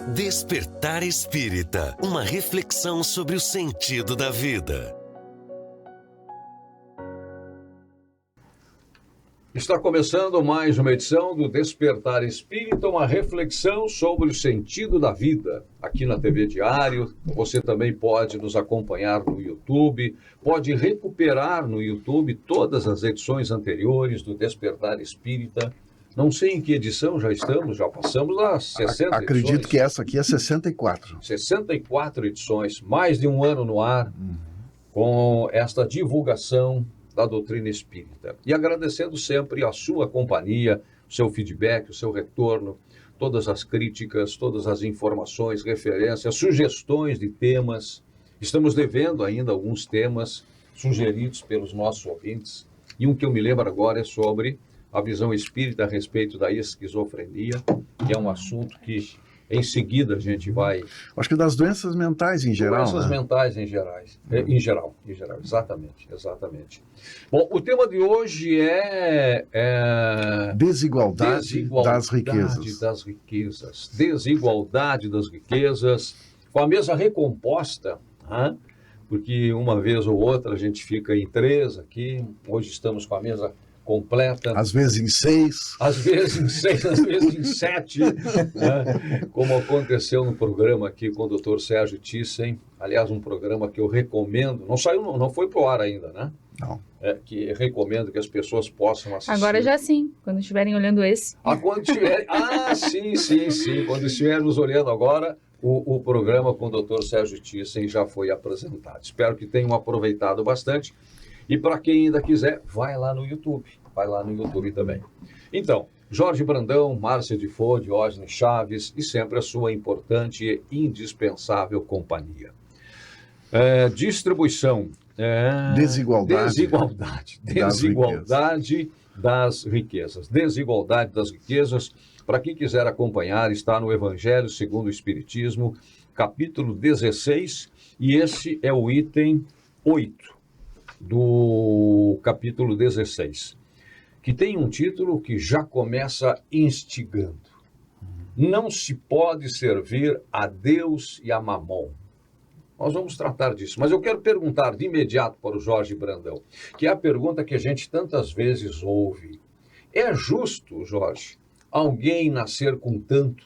Despertar Espírita, uma reflexão sobre o sentido da vida. Está começando mais uma edição do Despertar Espírita, uma reflexão sobre o sentido da vida. Aqui na TV Diário, você também pode nos acompanhar no YouTube, pode recuperar no YouTube todas as edições anteriores do Despertar Espírita. Não sei em que edição já estamos, já passamos das 60 Acredito edições. que essa aqui é 64. 64 edições, mais de um ano no ar, com esta divulgação da doutrina espírita. E agradecendo sempre a sua companhia, o seu feedback, o seu retorno, todas as críticas, todas as informações, referências, sugestões de temas. Estamos devendo ainda alguns temas sugeridos pelos nossos ouvintes. E um que eu me lembro agora é sobre a visão espírita a respeito da esquizofrenia, que é um assunto que em seguida a gente vai... Acho que das doenças mentais em geral. Doenças mentais em geral, exatamente. Bom, o tema de hoje é desigualdade das riquezas. Desigualdade das riquezas, com a mesa recomposta, porque uma vez ou outra a gente fica em 3 aqui, hoje estamos com a mesa completa. Às vezes em 6. Às vezes em 6, às vezes em 7, né? Como aconteceu no programa aqui com o Dr. Sérgio Thyssen, aliás, um programa que eu recomendo, não saiu, não foi pro ar ainda, né? Não. Que recomendo que as pessoas possam assistir. Agora já sim, quando estiverem olhando esse. Sim. Quando estivermos olhando agora, o programa com o Dr. Sérgio Thyssen já foi apresentado. Espero que tenham aproveitado bastante. E para quem ainda quiser, vai lá no YouTube também. Então, Jorge Brandão, Márcia de Fô, Diógenes Chaves e sempre a sua importante e indispensável companhia. Distribuição. Desigualdade das riquezas. Desigualdade das riquezas. Para quem quiser acompanhar, está no Evangelho segundo o Espiritismo, capítulo 16, e esse é o item 8. Do capítulo 16, que tem um título que já começa instigando. Não se pode servir a Deus e a Mamon. Nós vamos tratar disso, mas eu quero perguntar de imediato para o Jorge Brandão, que é a pergunta que a gente tantas vezes ouve. É justo, Jorge, alguém nascer com tanto,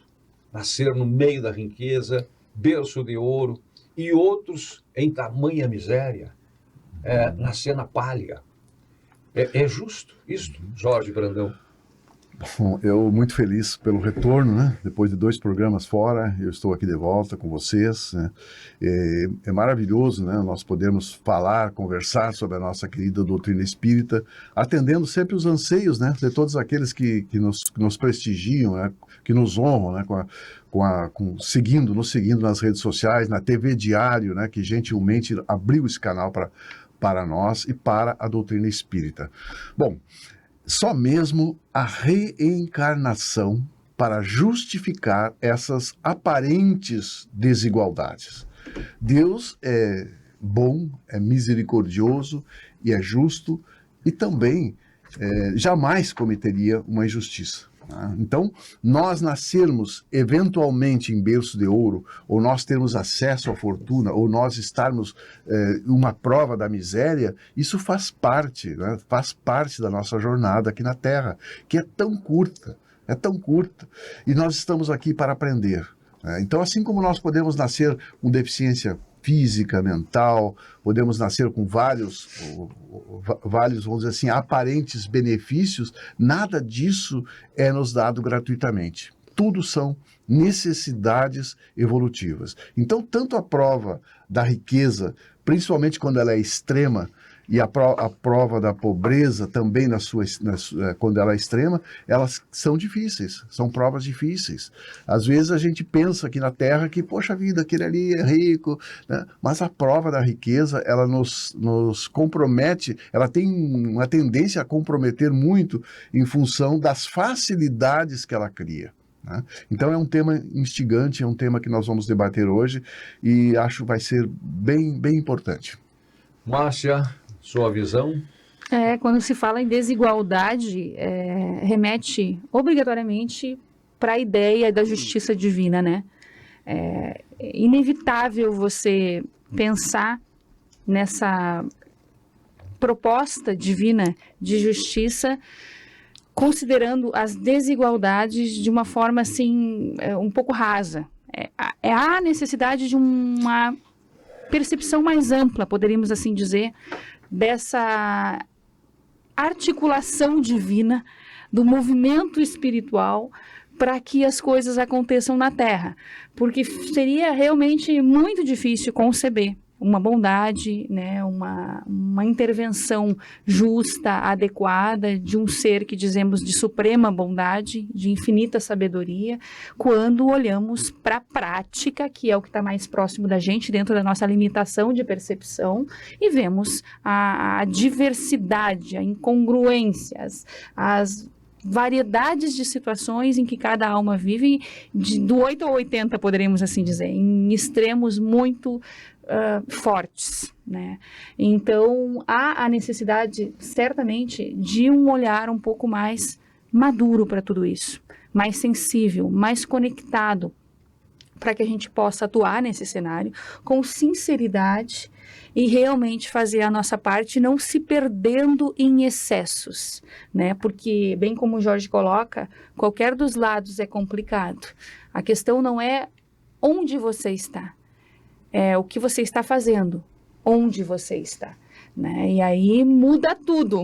nascer no meio da riqueza, berço de ouro, e outros em tamanha miséria? Nascer na palha. É justo isto, Jorge Brandão? Bom, eu muito feliz pelo retorno, né? Depois de 2 programas fora, eu estou aqui de volta com vocês, né? É maravilhoso, né? Nós podemos falar, conversar sobre a nossa querida doutrina espírita, atendendo sempre os anseios, né? De todos aqueles que nos prestigiam, né? Que nos honram, né? Nos seguindo nas redes sociais, na TV Diário, né? Que gentilmente abriu esse canal para nós e para a doutrina espírita. Bom, só mesmo a reencarnação para justificar essas aparentes desigualdades. Deus é bom, é misericordioso e é justo e também jamais cometeria uma injustiça. Então, nós nascermos eventualmente em berço de ouro, ou nós termos acesso à fortuna, ou nós estarmos uma prova da miséria, isso faz parte, né? Faz parte da nossa jornada aqui na Terra, que é tão curta, e nós estamos aqui para aprender. Então, assim como nós podemos nascer com deficiência física, mental, podemos nascer com vários, vamos dizer assim, aparentes benefícios, nada disso é nos dado gratuitamente. Tudo são necessidades evolutivas. Então, tanto a prova da riqueza, principalmente quando ela é extrema, e a prova da pobreza também quando ela é extrema, elas são difíceis, são provas difíceis. Às vezes a gente pensa aqui na Terra que, poxa vida, aquele ali é rico, né? Mas a prova da riqueza, ela nos compromete, ela tem uma tendência a comprometer muito em função das facilidades que ela cria. Então é um tema instigante, é um tema que nós vamos debater hoje e acho que vai ser bem, bem importante. Márcia, sua visão? Quando se fala em desigualdade, remete obrigatoriamente para a ideia da justiça divina, né? É inevitável você pensar nessa proposta divina de justiça, considerando as desigualdades de uma forma assim, um pouco rasa. Há necessidade de uma percepção mais ampla, poderíamos assim dizer, dessa articulação divina, do movimento espiritual, para que as coisas aconteçam na Terra. Porque seria realmente muito difícil conceber uma bondade, né, uma intervenção justa, adequada, de um ser que dizemos de suprema bondade, de infinita sabedoria, quando olhamos para a prática, que é o que está mais próximo da gente, dentro da nossa limitação de percepção, e vemos a diversidade, a incongruências, as variedades de situações em que cada alma vive, do 8 ao 80, poderíamos assim dizer, em extremos muito fortes, né? Então, há a necessidade, certamente, de um olhar um pouco mais maduro para tudo isso, mais sensível, mais conectado, para que a gente possa atuar nesse cenário com sinceridade e realmente fazer a nossa parte, não se perdendo em excessos, né? Porque, bem como o Jorge coloca, qualquer dos lados é complicado. A questão não é onde você está, é o que você está fazendo, onde você está, né? E aí muda tudo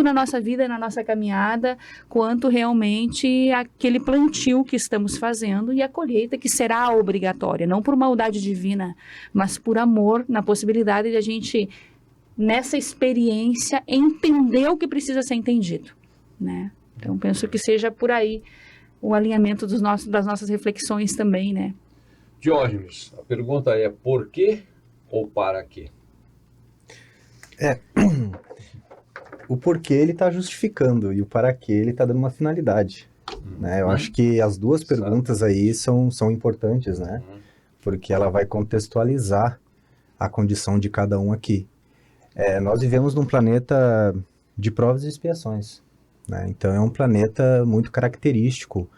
na nossa vida, na nossa caminhada, quanto realmente aquele plantio que estamos fazendo e a colheita que será obrigatória, não por maldade divina, mas por amor, na possibilidade de a gente, nessa experiência, entender o que precisa ser entendido, né? Então, penso que seja por aí o alinhamento das nossas reflexões também, né? Diógenes, a pergunta é por quê ou para quê? O porquê ele está justificando e o para quê ele está dando uma finalidade. Né? Eu acho que as duas perguntas aí são importantes, né? Porque ela vai contextualizar a condição de cada um aqui. Nós vivemos num planeta de provas e expiações, né? Então é um planeta muito característico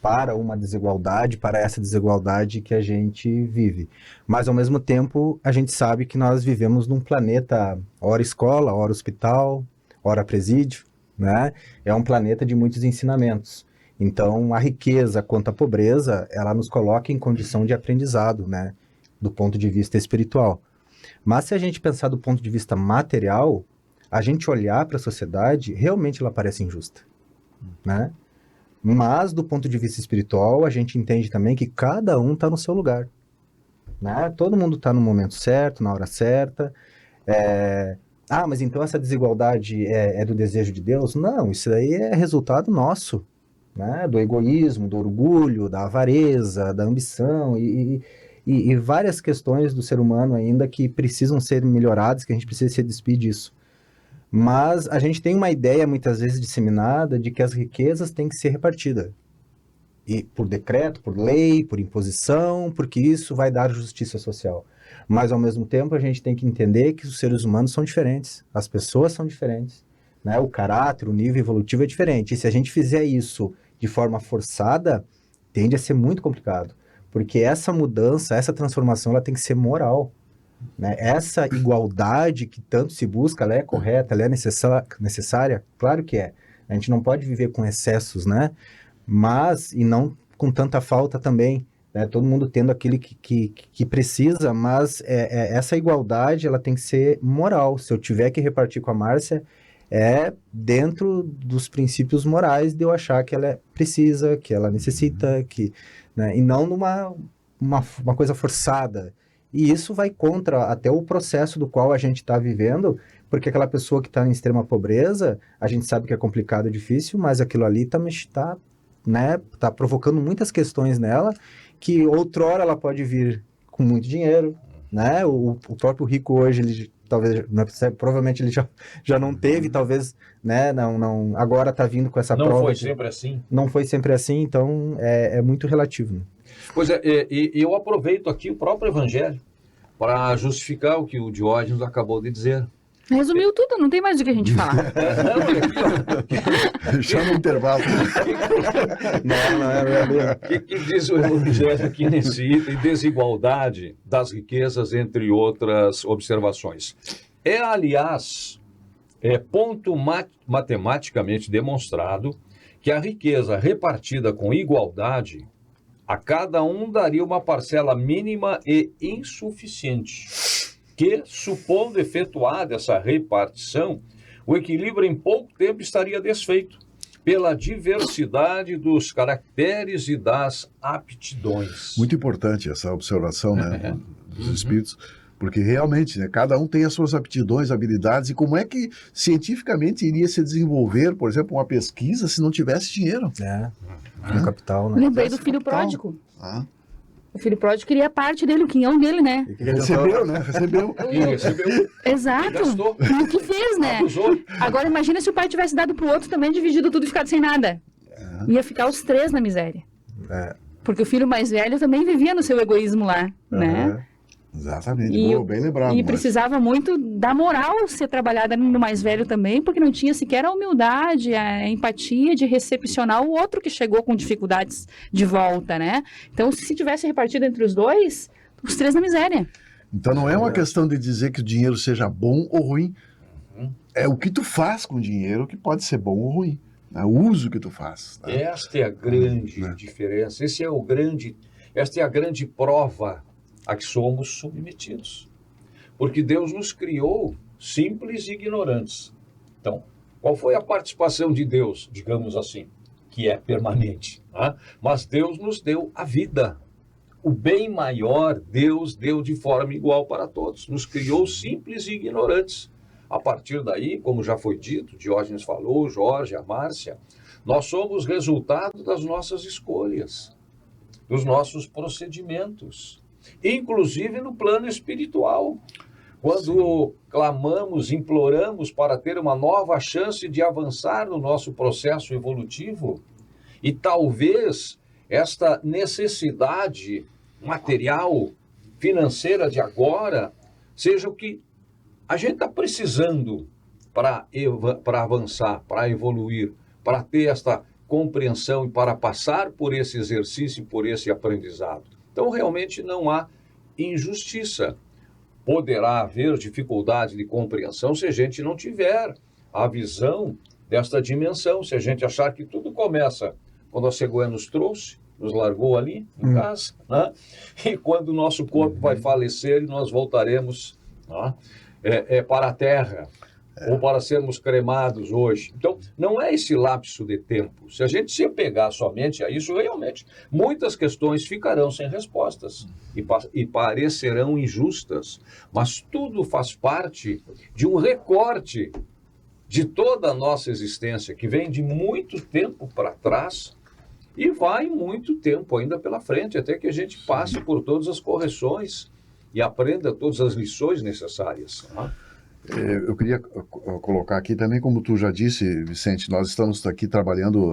para uma desigualdade, para essa desigualdade que a gente vive. Mas, ao mesmo tempo, a gente sabe que nós vivemos num planeta, ora escola, ora hospital, ora presídio, né? É um planeta de muitos ensinamentos. Então, a riqueza quanto à pobreza, ela nos coloca em condição de aprendizado, né? Do ponto de vista espiritual. Mas, se a gente pensar do ponto de vista material, a gente olhar para a sociedade, realmente ela parece injusta, né? Mas, do ponto de vista espiritual, a gente entende também que cada um está no seu lugar, né? Todo mundo está no momento certo, na hora certa. Mas então essa desigualdade é do desejo de Deus? Não, isso aí é resultado nosso, né? Do egoísmo, do orgulho, da avareza, da ambição e várias questões do ser humano ainda que precisam ser melhoradas, que a gente precisa se despir disso. Mas a gente tem uma ideia, muitas vezes disseminada, de que as riquezas têm que ser repartidas. E por decreto, por lei, por imposição, porque isso vai dar justiça social. Mas, ao mesmo tempo, a gente tem que entender que os seres humanos são diferentes, as pessoas são diferentes, né? O caráter, o nível evolutivo é diferente. E se a gente fizer isso de forma forçada, tende a ser muito complicado. Porque essa mudança, essa transformação, ela tem que ser moral. Né? Essa igualdade que tanto se busca, ela é correta, ela é necessária? Claro que é. A gente não pode viver com excessos, né? Mas, e não com tanta falta também, né? Todo mundo tendo aquilo que precisa, mas essa igualdade, ela tem que ser moral. Se eu tiver que repartir com a Márcia, dentro dos princípios morais de eu achar que ela precisa, que ela necessita, né? E não numa uma coisa forçada. E isso vai contra até o processo do qual a gente está vivendo, porque aquela pessoa que está em extrema pobreza, a gente sabe que é complicado e difícil, mas aquilo ali está provocando muitas questões nela, que outrora ela pode vir com muito dinheiro, né? O próprio rico hoje, ele talvez, provavelmente ele já não teve, talvez, né? Não, agora está vindo com essa prova. Não foi sempre assim? Não foi sempre assim, então é muito relativo, né? Pois é, e eu aproveito aqui o próprio Evangelho para justificar o que o Diógenes acabou de dizer. Resumiu tudo, não tem mais o que a gente falar. Chama o intervalo. Não é verdade. O que diz o Evangelho aqui nesse item? Desigualdade das riquezas, entre outras observações. Aliás, ponto matematicamente demonstrado que a riqueza repartida com igualdade, a cada um daria uma parcela mínima e insuficiente, que, supondo efetuada essa repartição, o equilíbrio em pouco tempo estaria desfeito pela diversidade dos caracteres e das aptidões. Muito importante essa observação, né, dos espíritos, porque realmente, né, cada um tem as suas aptidões, habilidades, e como é que cientificamente iria se desenvolver, por exemplo, uma pesquisa se não tivesse dinheiro? No capital, né? Lembrei do Esse filho capital. pródigo. Ah, O filho pródigo queria parte dele, o quinhão dele, né? recebeu, né? Recebeu. E recebeu, Exato. gastou, E o que fez, né? abusou. Agora imagina se o pai tivesse dado pro outro também, dividido tudo e ficado sem nada. Ia ficar os três na miséria. É. Porque o filho mais velho também vivia no seu egoísmo lá, né? Exatamente, E boa, bem lembrado. E Márcio. precisava muito da moral ser trabalhada no mais velho também, porque não tinha sequer a humildade, a empatia de recepcionar o outro que chegou com dificuldades de volta, né? Então, se tivesse repartido entre os dois, os três na miséria. Então não é uma questão de dizer que o dinheiro seja bom ou ruim. É o que tu faz com o dinheiro que pode ser bom ou ruim. É o uso que tu faz. Tá? Esta é a grande diferença. Esta é a grande prova a que somos submetidos. Porque Deus nos criou simples e ignorantes. Então, qual foi a participação de Deus, digamos assim, que é permanente? Né? Mas Deus nos deu a vida. O bem maior Deus deu de forma igual para todos. Nos criou simples e ignorantes. A partir daí, como já foi dito, Diógenes falou, Jorge, a Márcia, nós somos resultado das nossas escolhas, dos nossos procedimentos, inclusive no plano espiritual. Quando clamamos, imploramos para ter uma nova chance de avançar no nosso processo evolutivo, e talvez esta necessidade material, financeira de agora, seja o que a gente está precisando para avançar, para evoluir, para ter esta compreensão e para passar por esse exercício, por esse aprendizado. Então, realmente não há injustiça. Poderá haver dificuldade de compreensão se a gente não tiver a visão desta dimensão, se a gente achar que tudo começa quando a cegonha nos trouxe, nos largou ali em casa, né? E quando o nosso corpo vai falecer e nós voltaremos, né, para a terra, ou para sermos cremados hoje. Então, não é esse lapso de tempo. Se a gente se apegar somente a isso, realmente, muitas questões ficarão sem respostas e parecerão injustas. Mas tudo faz parte de um recorte de toda a nossa existência, que vem de muito tempo para trás e vai muito tempo ainda pela frente, até que a gente passe por todas as correções e aprenda todas as lições necessárias. Né? Eu queria colocar aqui também, como tu já disse, Vicente, nós estamos aqui trabalhando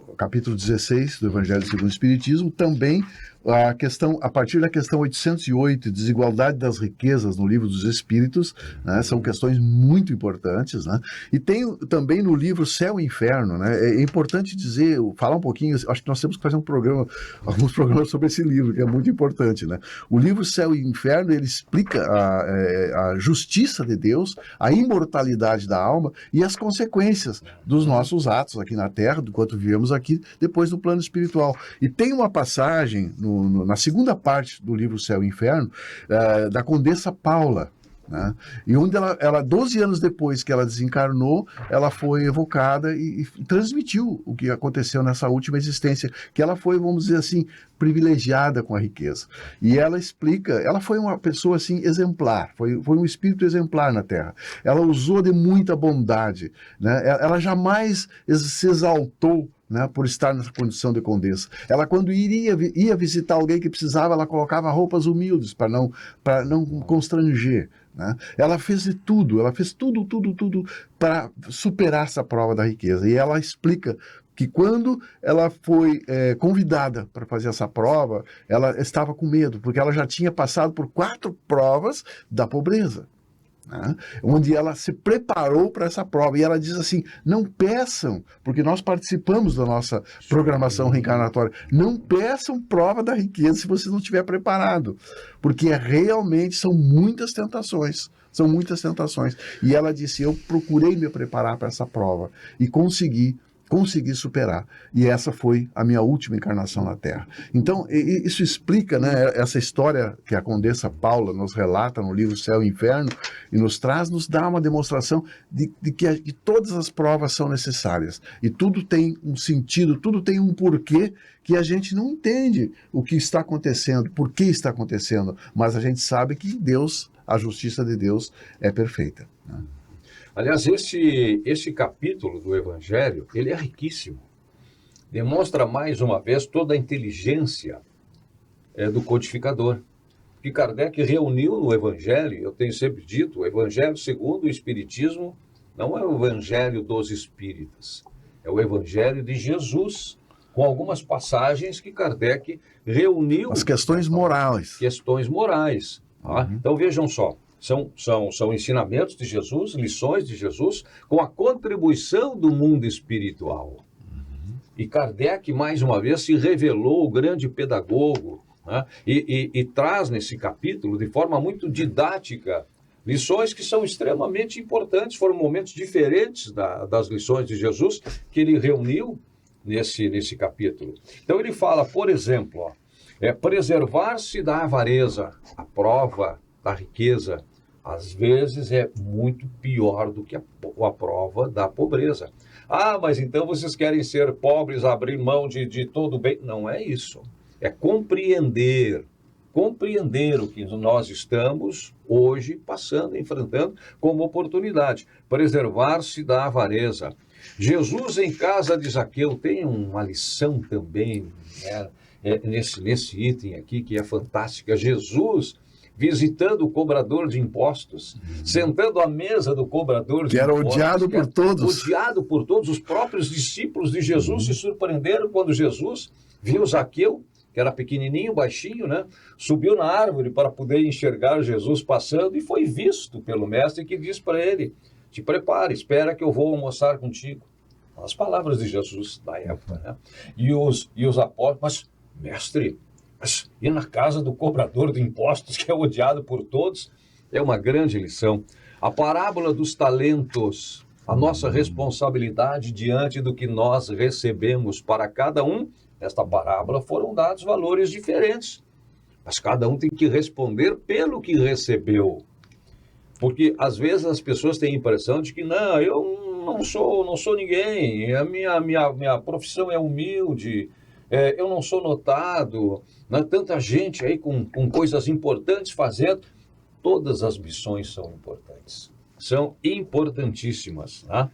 o capítulo 16 do Evangelho segundo o Espiritismo, também a partir da questão 808, desigualdade das riquezas no Livro dos Espíritos, né, são questões muito importantes, né, e tem também no livro Céu e Inferno, né, é importante dizer, falar um pouquinho, acho que nós temos que fazer alguns programas sobre esse livro, que é muito importante, né. O livro Céu e Inferno, ele explica a justiça de Deus, a imortalidade da alma e as consequências dos nossos atos aqui na Terra, do quanto vivemos aqui, depois no plano espiritual. E tem uma passagem na segunda parte do livro Céu e Inferno, da Condessa Paula, né? E onde ela 12 anos depois que ela desencarnou, ela foi evocada e transmitiu o que aconteceu nessa última existência, que ela foi, vamos dizer assim, privilegiada com a riqueza. E ela explica, ela foi uma pessoa assim exemplar, foi um espírito exemplar na Terra. Ela usou de muita bondade, né? Ela jamais se exaltou, né, por estar nessa condição de condessa. Ela, quando ia visitar alguém que precisava, ela colocava roupas humildes para não constranger, né? Ela fez tudo para superar essa prova da riqueza. E ela explica que quando ela foi convidada para fazer essa prova, ela estava com medo, porque ela já tinha passado por 4 provas da pobreza. né? Onde ela se preparou para essa prova. E ela diz assim, não peçam, porque nós participamos da nossa programação reencarnatória, não peçam prova da riqueza se você não estiver preparado, porque realmente são muitas tentações. São muitas tentações. E ela disse, eu procurei me preparar para essa prova e consegui superar. E essa foi a minha última encarnação na Terra. Então, isso explica, né, essa história que a Condessa Paula nos relata no livro Céu e Inferno, e nos dá uma demonstração de que todas as provas são necessárias. E tudo tem um sentido, tudo tem um porquê que a gente não entende o que está acontecendo, por que está acontecendo, mas a gente sabe que Deus, a justiça de Deus é perfeita, né? Aliás, esse capítulo do Evangelho, ele é riquíssimo. Demonstra mais uma vez toda a inteligência do codificador. Que Kardec reuniu no Evangelho, eu tenho sempre dito, o Evangelho segundo o Espiritismo não é o Evangelho dos Espíritas, é o Evangelho de Jesus, com algumas passagens que Kardec reuniu. As questões morais. Questões morais. Tá? Então vejam só. São ensinamentos de Jesus, lições de Jesus, com a contribuição do mundo espiritual. E Kardec, mais uma vez, se revelou o grande pedagogo, né? E traz nesse capítulo, de forma muito didática, lições que são extremamente importantes. Foram momentos diferentes das lições de Jesus que ele reuniu nesse capítulo. Então ele fala, por exemplo, preservar-se da avareza, a prova da riqueza, às vezes é muito pior do que a prova da pobreza. Ah, mas então vocês querem ser pobres, abrir mão de todo bem? Não é isso. É compreender o que nós estamos hoje passando, enfrentando como oportunidade. Preservar-se da avareza. Jesus em casa de Zaqueu tem uma lição também, né, nesse item aqui que é fantástica. Jesus visitando o cobrador de impostos, sentando à mesa do cobrador de impostos. Que era odiado por todos. Odiado por todos. Os próprios discípulos de Jesus se surpreenderam quando Jesus viu Zaqueu, que era pequenininho, baixinho, né? Subiu na árvore para poder enxergar Jesus passando e foi visto pelo mestre, que diz para ele, te prepare, espera que eu vou almoçar contigo. As palavras de Jesus da época, né? E os apóstolos, mas mestre, ir na casa do cobrador de impostos, que é odiado por todos, é uma grande lição. A parábola dos talentos, a nossa responsabilidade diante do que nós recebemos para cada um. Nesta parábola foram dados valores diferentes, mas cada um tem que responder pelo que recebeu. Porque às vezes as pessoas têm a impressão de que não, eu não sou ninguém, a minha profissão é humilde, eu não sou notado, né? Tanta gente aí com coisas importantes fazendo. Todas as missões são importantes, são importantíssimas, né?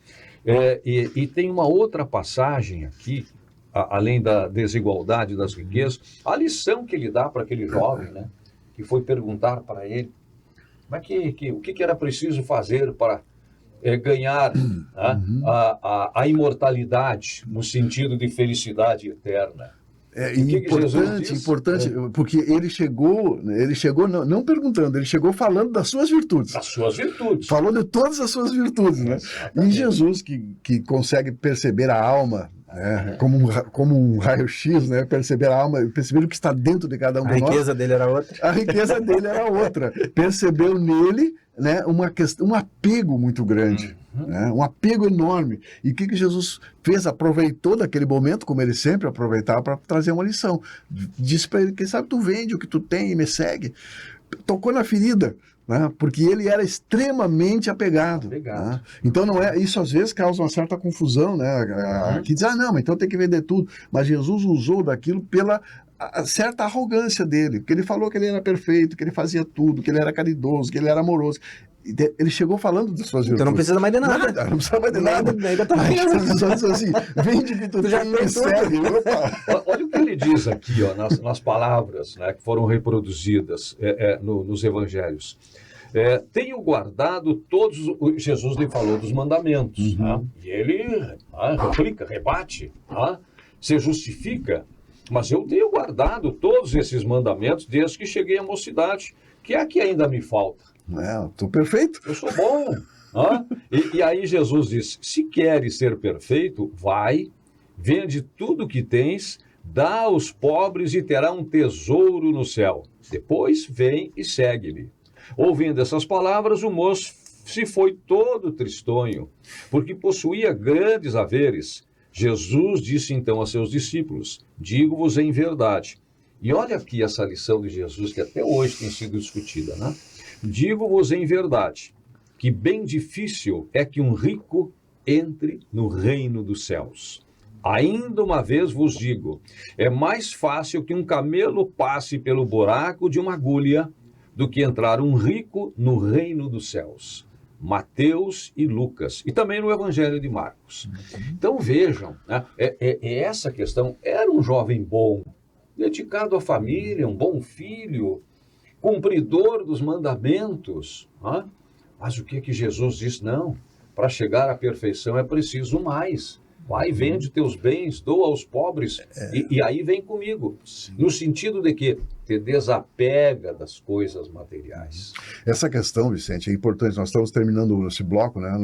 E tem uma outra passagem aqui, além da desigualdade das riquezas, a lição que ele dá para aquele jovem, né, que foi perguntar para ele, mas o que era preciso fazer para ganhar a imortalidade no sentido de felicidade eterna. É importante, porque ele chegou não perguntando, ele chegou falando das suas virtudes. Das suas virtudes. Falou de todas as suas virtudes, né? E Jesus, que consegue perceber a alma, né, como um raio-x, né? Perceber a alma, perceber o que está dentro de cada um de nós. A riqueza dele era outra. A riqueza dele era outra. Percebeu nele, né, um apego muito grande. Né, um apego enorme. E o que Jesus fez? Aproveitou daquele momento, como ele sempre aproveitava, para trazer uma lição. Disse para ele, quem sabe tu vende o que tu tem e me segue. Tocou na ferida, né, porque ele era extremamente apegado. Né? Então isso às vezes causa uma certa confusão, né? Que diz, não, então tem que vender tudo. Mas Jesus usou daquilo pela certa arrogância dele, porque ele falou que ele era perfeito, que ele fazia tudo, que ele era caridoso, que ele era amoroso. Ele chegou falando das suas virtudes. Então não precisa mais de nada. Não precisa mais de nada. Só assim, vende que tu já me segue. Olha o que ele diz aqui, ó, nas palavras, né, que foram reproduzidas nos evangelhos. Tenho guardado todos... Jesus lhe falou dos mandamentos. Né? E ele replica, rebate, se justifica. Mas eu tenho guardado todos esses mandamentos desde que cheguei à mocidade. Que é que ainda me falta? né? Estou perfeito. Eu sou bom. E aí Jesus diz, se queres ser perfeito, vai, vende tudo que tens, dá aos pobres e terá um tesouro no céu. Depois vem e segue-me. Ouvindo essas palavras, o moço se foi todo tristonho, porque possuía grandes haveres. Jesus disse então a seus discípulos, digo-vos em verdade. E olha aqui essa lição de Jesus que até hoje tem sido discutida, né? Digo-vos em verdade, que bem difícil é que um rico entre no reino dos céus. Ainda uma vez vos digo, é mais fácil que um camelo passe pelo buraco de uma agulha do que entrar um rico no reino dos céus. Mateus e Lucas, e também no Evangelho de Marcos. Então vejam, né, essa questão. Era um jovem bom, dedicado à família, um bom filho, cumpridor dos mandamentos. Né? Mas o que Jesus disse? Não, para chegar à perfeição é preciso mais. Vai, vende teus bens, doa aos pobres, e aí vem comigo. Sim. No sentido de que te desapega das coisas materiais. Essa questão, Vicente, é importante. Nós estamos terminando esse bloco, né?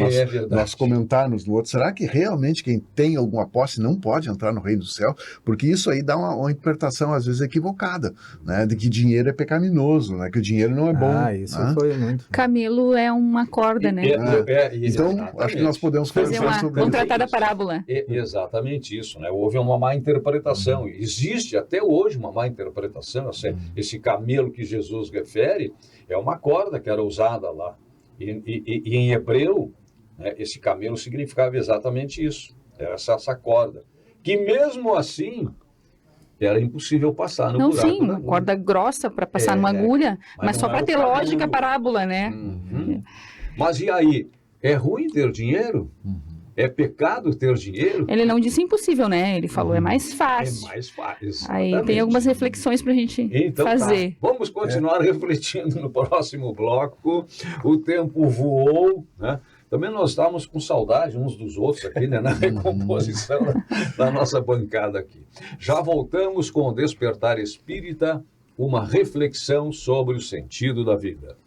Nós comentarmos no outro. Será que realmente quem tem alguma posse não pode entrar no reino do céu? Porque isso aí dá uma interpretação, às vezes, equivocada, né? De que dinheiro é pecaminoso, né? Que o dinheiro não é bom. Isso foi muito. Camelo é uma corda, né? Então, acho que nós podemos fazer vamos tratar da parábola. Exatamente isso, né? Houve uma má interpretação. Existe até hoje uma má interpretação. Esse camelo que Jesus refere é uma corda que era usada lá. E em hebreu, né, esse camelo significava exatamente isso. Era essa corda. Que mesmo assim, era impossível passar no buraco. Sim, uma corda grossa para passar numa agulha, mas só para ter lógica a parábola, né? Mas e aí? É ruim ter dinheiro? É pecado ter dinheiro? Ele não disse impossível, né? Ele falou, é mais fácil. É mais fácil, exatamente. Aí tem algumas reflexões para a gente fazer. Tá. Vamos continuar refletindo no próximo bloco. O tempo voou, né? Também nós estávamos com saudade uns dos outros aqui, né? Na recomposição da nossa bancada aqui. Já voltamos com o Despertar Espírita, uma reflexão sobre o sentido da vida.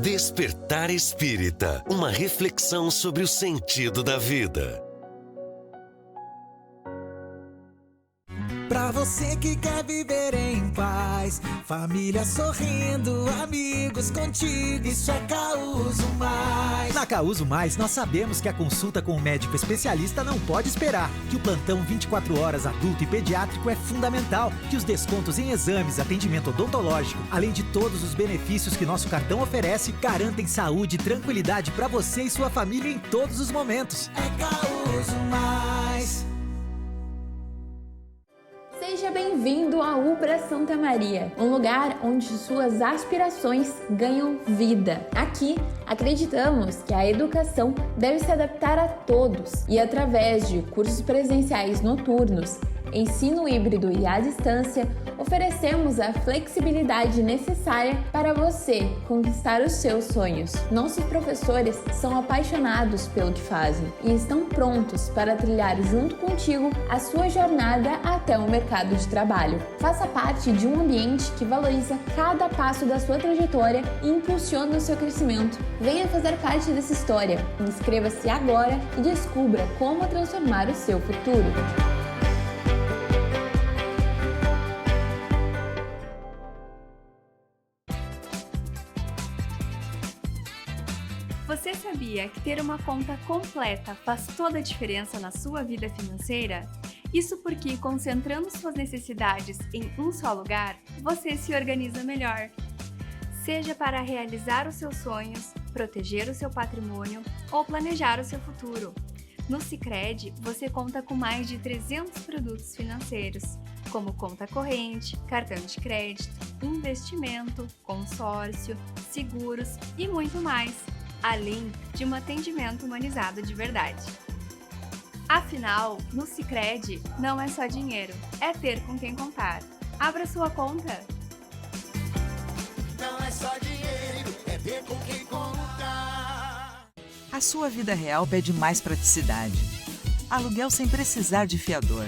Despertar Espírita, uma reflexão sobre o sentido da vida. Pra você que quer viver em paz, família sorrindo, amigos contigo, isso é Causo Mais. Na Causo Mais, nós sabemos que a consulta com o médico especialista não pode esperar, que o plantão 24 horas adulto e pediátrico é fundamental, que os descontos em exames, atendimento odontológico, além de todos os benefícios que nosso cartão oferece, garantem saúde e tranquilidade para você e sua família em todos os momentos. É Causo Mais. Seja bem-vindo à UPRA Santa Maria, um lugar onde suas aspirações ganham vida. Aqui, acreditamos que a educação deve se adaptar a todos e, através de cursos presenciais noturnos, ensino híbrido e à distância, oferecemos a flexibilidade necessária para você conquistar os seus sonhos. Nossos professores são apaixonados pelo que fazem e estão prontos para trilhar junto contigo a sua jornada até o mercado de trabalho. Faça parte de um ambiente que valoriza cada passo da sua trajetória e impulsiona o seu crescimento. Venha fazer parte dessa história. Inscreva-se agora e descubra como transformar o seu futuro. Você sabia que ter uma conta completa faz toda a diferença na sua vida financeira? Isso porque, concentrando suas necessidades em um só lugar, você se organiza melhor. Seja para realizar os seus sonhos, proteger o seu patrimônio ou planejar o seu futuro. No Sicredi, você conta com mais de 300 produtos financeiros, como conta corrente, cartão de crédito, investimento, consórcio, seguros e muito mais, além de um atendimento humanizado de verdade. Afinal, no Sicredi não é só dinheiro, é ter com quem contar. Abra sua conta! Não é só dinheiro, é ter com quem contar. A sua vida real pede mais praticidade. Aluguel sem precisar de fiador.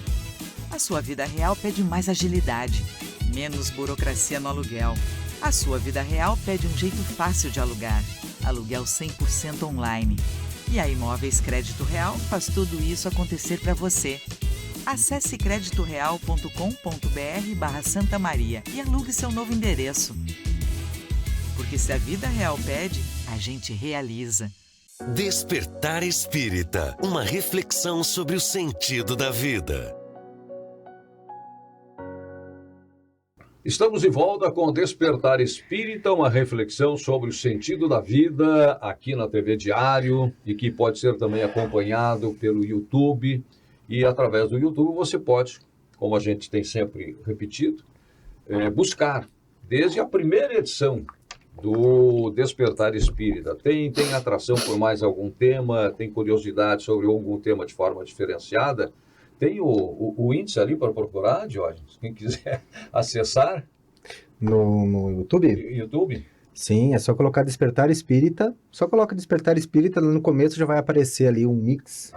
A sua vida real pede mais agilidade. Menos burocracia no aluguel. A sua vida real pede um jeito fácil de alugar. Aluguel 100% online. E a Imóveis Crédito Real faz tudo isso acontecer para você. Acesse creditoreal.com.br/Santa Maria e alugue seu novo endereço. Porque se a vida real pede, a gente realiza. Despertar Espírita, uma reflexão sobre o sentido da vida. Estamos de volta com Despertar Espírita, uma reflexão sobre o sentido da vida aqui na TV Diário e que pode ser também acompanhado pelo YouTube. E através do YouTube você pode, como a gente tem sempre repetido, buscar desde a primeira edição do Despertar Espírita. Tem atração por mais algum tema, tem curiosidade sobre algum tema de forma diferenciada. Tem o índice ali para procurar, Diógenes, quem quiser acessar. No YouTube? YouTube? Sim, é só colocar Despertar Espírita. Só coloca Despertar Espírita, no começo já vai aparecer ali um mix,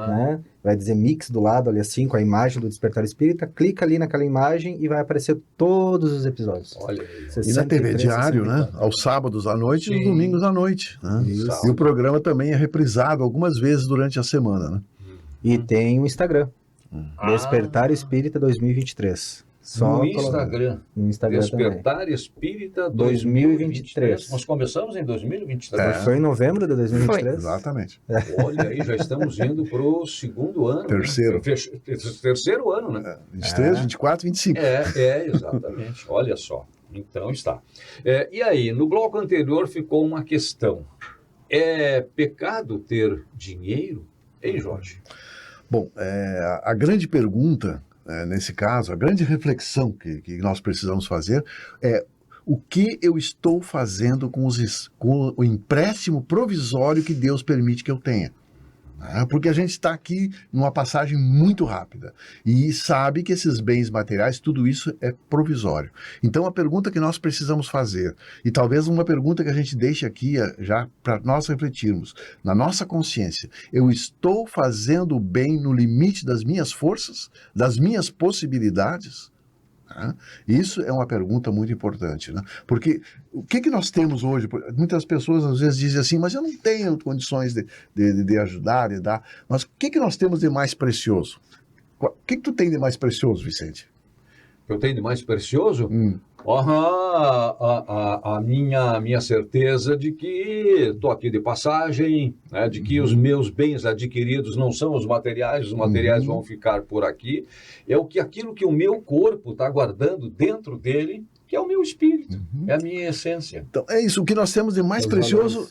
né? Vai dizer mix do lado ali assim, com a imagem do Despertar Espírita. Clica ali naquela imagem e vai aparecer todos os episódios. Olha aí. E na TV Diário, né? Aos sábados à noite e aos domingos à noite. Né? E o programa também é reprisado algumas vezes durante a semana, né? E tem o Instagram. Despertar Espírita 2023. Só no Instagram. No Instagram Despertar também. Espírita 2023. Nós começamos em 2023. Foi em novembro de 2023? Foi. Exatamente. Olha aí, já estamos indo para o segundo ano. Terceiro. Terceiro ano, né? 23, 24, 25. Exatamente. Olha só. Então está. E aí, no bloco anterior ficou uma questão. É pecado ter dinheiro? Hein, Jorge? Bom, a grande pergunta, nesse caso, a grande reflexão que nós precisamos fazer é o que eu estou fazendo com o empréstimo provisório que Deus permite que eu tenha. Porque a gente está aqui numa passagem muito rápida e sabe que esses bens materiais, tudo isso é provisório. Então a pergunta que nós precisamos fazer, e talvez uma pergunta que a gente deixe aqui já para nós refletirmos, na nossa consciência, eu estou fazendo o bem no limite das minhas forças, das minhas possibilidades? Isso é uma pergunta muito importante, né? Porque o que nós temos hoje? Muitas pessoas às vezes dizem assim, mas eu não tenho condições de ajudar, de dar. Mas o que nós temos de mais precioso? O que tu tem de mais precioso, Vicente? Eu tenho de mais precioso? A minha certeza de que estou aqui de passagem, né, de que os meus bens adquiridos não são os materiais vão ficar por aqui. É aquilo que o meu corpo está guardando dentro dele, que é o meu espírito, é a minha essência. Então, é isso. O que nós temos de mais precioso,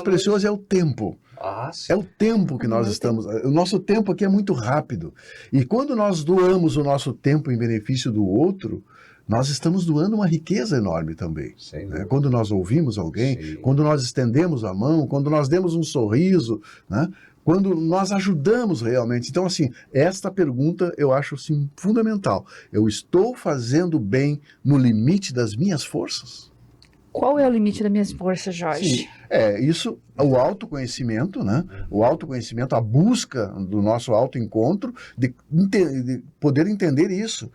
precioso é o tempo. Sim. É o tempo que nós estamos... O nosso tempo aqui é muito rápido. E quando nós doamos o nosso tempo em benefício do outro, nós estamos doando uma riqueza enorme também. Né? Quando nós ouvimos alguém, quando nós estendemos a mão, quando nós demos um sorriso, né? Quando nós ajudamos realmente. Então, assim, esta pergunta eu acho assim, fundamental. Eu estou fazendo bem no limite das minhas forças? Qual é o limite das minhas forças, Jorge? Isso, o autoconhecimento, né? O autoconhecimento, a busca do nosso autoencontro, de poder entender isso.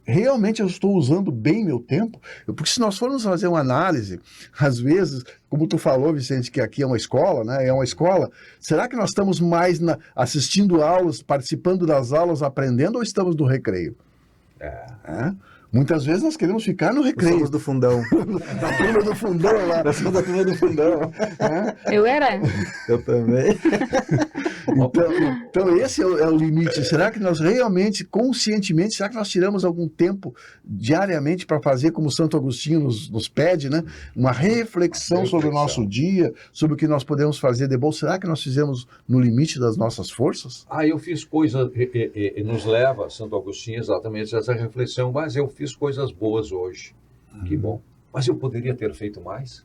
Realmente eu estou usando bem meu tempo? Porque se nós formos fazer uma análise, às vezes, como tu falou, Vicente, que aqui é uma escola, né? É uma escola. Será que nós estamos mais assistindo aulas, participando das aulas, aprendendo, ou estamos no recreio? Muitas vezes nós queremos ficar no recreio. Somos do fundão. Da turma do fundão lá. Nós somos da turma do fundão. Eu era? Eu também. Então esse é o limite. Será que nós realmente, conscientemente, será que nós tiramos algum tempo diariamente para fazer, como Santo Agostinho nos pede, né? Uma reflexão sobre o nosso dia, sobre o que nós podemos fazer de bom? Será que nós fizemos no limite das nossas forças? Eu fiz coisa, nos leva, Santo Agostinho, exatamente essa reflexão, mas eu fiz coisas boas hoje. Que bom. Mas eu poderia ter feito mais?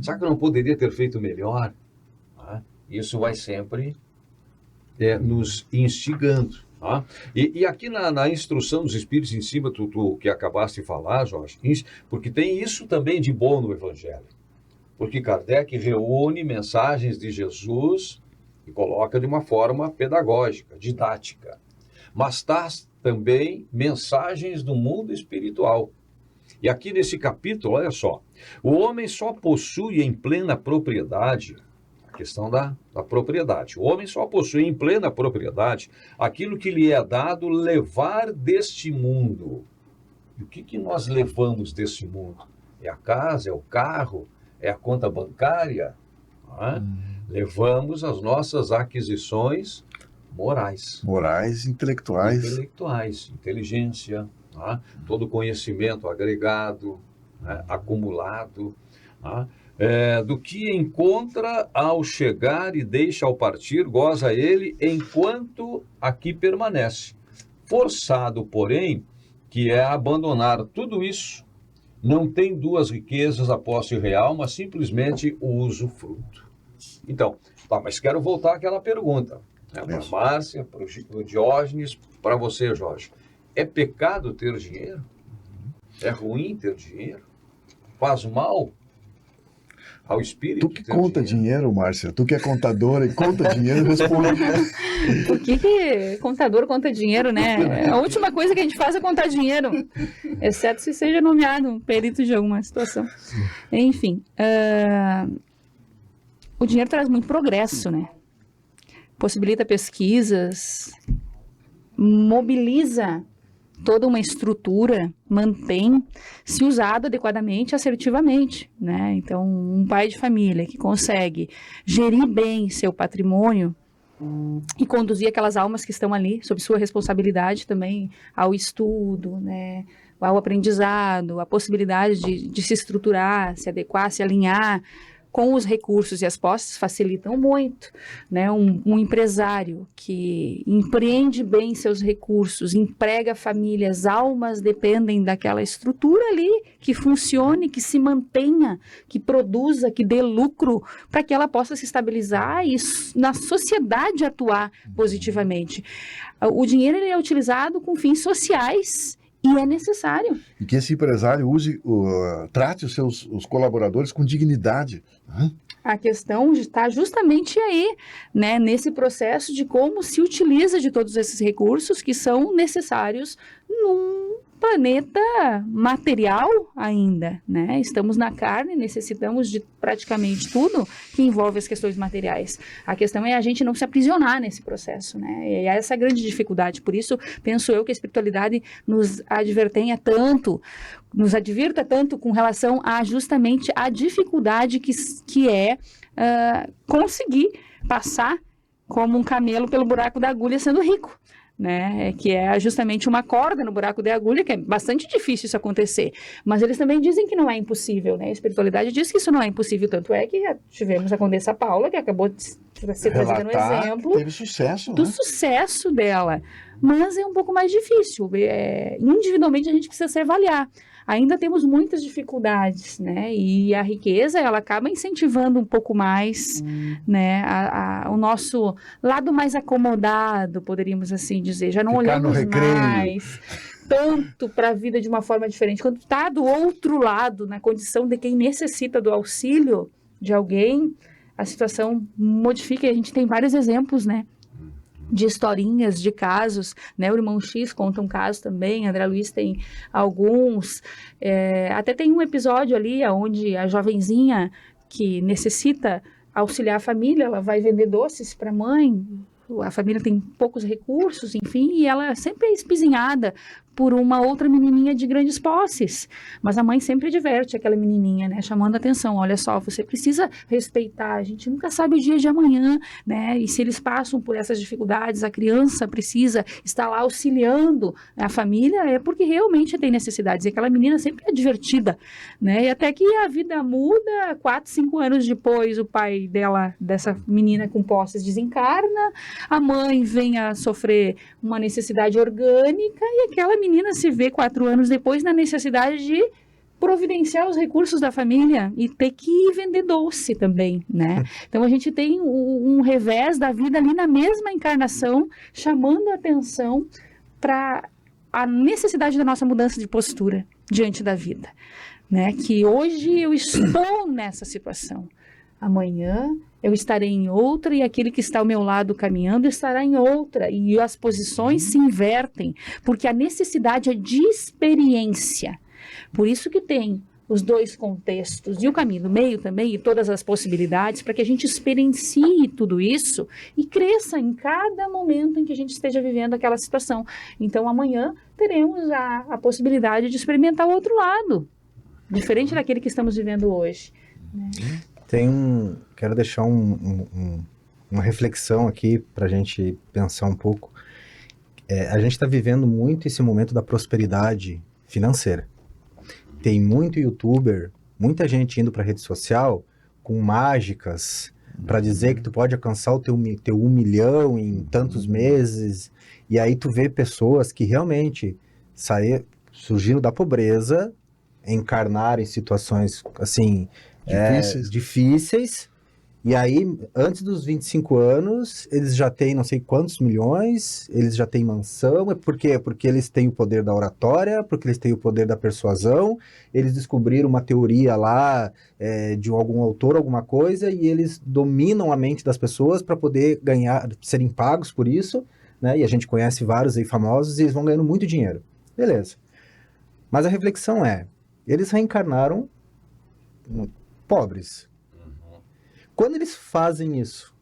Será que eu não poderia ter feito melhor? Isso vai sempre nos instigando. E aqui na instrução dos Espíritos, em cima do que acabaste de falar, Jorge, porque tem isso também de bom no Evangelho. Porque Kardec reúne mensagens de Jesus e coloca de uma forma pedagógica, didática. Mas também mensagens do mundo espiritual. E aqui nesse capítulo, olha só, o homem só possui em plena propriedade, a questão da propriedade, o homem só possui em plena propriedade aquilo que lhe é dado levar deste mundo. E o que nós levamos desse mundo? É a casa, é o carro, é a conta bancária? Levamos as nossas aquisições morais. Morais, intelectuais. Intelectuais, inteligência, todo conhecimento agregado, acumulado, do que encontra ao chegar e deixa ao partir, goza ele enquanto aqui permanece. Forçado, porém, que é abandonar tudo isso, não tem duas riquezas, a posse real, mas simplesmente o usufruto. Então, mas quero voltar àquela pergunta, para a Márcia, para o Diógenes, para você, Jorge. É pecado ter dinheiro? É ruim ter dinheiro? Faz mal ao espírito? Tu que conta dinheiro, Márcia, tu que é contadora e conta dinheiro, responde. Por que contador conta dinheiro, né? A última coisa que a gente faz é contar dinheiro, exceto se seja nomeado um perito de alguma situação. Enfim, o dinheiro traz muito progresso, né? Possibilita pesquisas, mobiliza toda uma estrutura, mantém, se usado adequadamente, assertivamente, né? Então, um pai de família que consegue gerir bem seu patrimônio e conduzir aquelas almas que estão ali, sob sua responsabilidade também, ao estudo, né? Ao aprendizado, a possibilidade de se estruturar, se adequar, se alinhar com os recursos e as posses facilitam muito, né? Um empresário que empreende bem seus recursos, emprega famílias, almas dependem daquela estrutura ali, que funcione, que se mantenha, que produza, que dê lucro, para que ela possa se estabilizar e na sociedade atuar positivamente. O dinheiro ele é utilizado com fins sociais, e é necessário. E que esse empresário trate os colaboradores com dignidade. A questão está justamente aí, né, nesse processo de como se utiliza de todos esses recursos que são necessários num planeta material ainda, né? Estamos na carne, necessitamos de praticamente tudo que envolve as questões materiais. A questão é a gente não se aprisionar nesse processo, né? E é essa grande dificuldade. Por isso, penso eu que a espiritualidade nos advertenha tanto, nos advirta tanto com relação a justamente a dificuldade que é conseguir passar como um camelo pelo buraco da agulha sendo rico. Né, que é justamente uma corda no buraco da agulha, que é bastante difícil isso acontecer, mas eles também dizem que não é impossível, né? A espiritualidade diz que isso não é impossível, tanto é que tivemos a Condessa Paula, que acabou de ser trazida no exemplo, teve sucesso, do sucesso dela, mas é um pouco mais difícil, individualmente a gente precisa se avaliar. Ainda temos muitas dificuldades, né? E a riqueza, ela acaba incentivando um pouco mais, né? O nosso lado mais acomodado, poderíamos assim dizer. Já não olhamos mais tanto para a vida de uma forma diferente. Quando está do outro lado, na condição de quem necessita do auxílio de alguém, a situação modifica. E a gente tem vários exemplos, né? De historinhas, de casos, né? O Irmão X conta um caso também, André Luiz tem alguns, até tem um episódio ali onde a jovenzinha que necessita auxiliar a família, ela vai vender doces para a mãe, a família tem poucos recursos, enfim, e ela sempre é espizinhada por uma outra menininha de grandes posses, mas a mãe sempre diverte aquela menininha, né, chamando a atenção, olha só, você precisa respeitar, a gente nunca sabe o dia de amanhã, né, e se eles passam por essas dificuldades, a criança precisa estar lá auxiliando a família, é porque realmente tem necessidades, e aquela menina sempre é divertida, né, e até que a vida muda, 4, 5 anos depois, o pai dela, dessa menina com posses, desencarna, a mãe vem a sofrer uma necessidade orgânica, e aquela menina se vê 4 anos depois na necessidade de providenciar os recursos da família e ter que vender doce também, né? Então a gente tem um revés da vida ali na mesma encarnação, chamando a atenção para a necessidade da nossa mudança de postura diante da vida, né? Que hoje eu estou nessa situação, amanhã eu estarei em outra, e aquele que está ao meu lado caminhando estará em outra, e as posições se invertem, porque a necessidade é de experiência. Por isso que tem os dois contextos e o caminho do meio também, e todas as possibilidades, para que a gente experiencie tudo isso e cresça em cada momento em que a gente esteja vivendo aquela situação. Então, amanhã teremos a possibilidade de experimentar o outro lado, diferente daquele que estamos vivendo hoje. Né? Quero deixar uma reflexão aqui para a gente pensar um pouco. A gente está vivendo muito esse momento da prosperidade financeira. Tem muito youtuber, muita gente indo para rede social com mágicas para dizer que tu pode alcançar o teu 1 milhão em tantos meses. E aí tu vê pessoas que realmente surgiram da pobreza, encarnaram em situações assim difíceis. E aí, antes dos 25 anos, eles já têm não sei quantos milhões, eles já têm mansão. Por quê? Porque eles têm o poder da oratória, porque eles têm o poder da persuasão, eles descobriram uma teoria lá de algum autor, alguma coisa, e eles dominam a mente das pessoas para poder serem pagos por isso, né? E a gente conhece vários aí famosos, e eles vão ganhando muito dinheiro. Beleza. Mas a reflexão eles reencarnaram pobres. Quando eles fazem isso,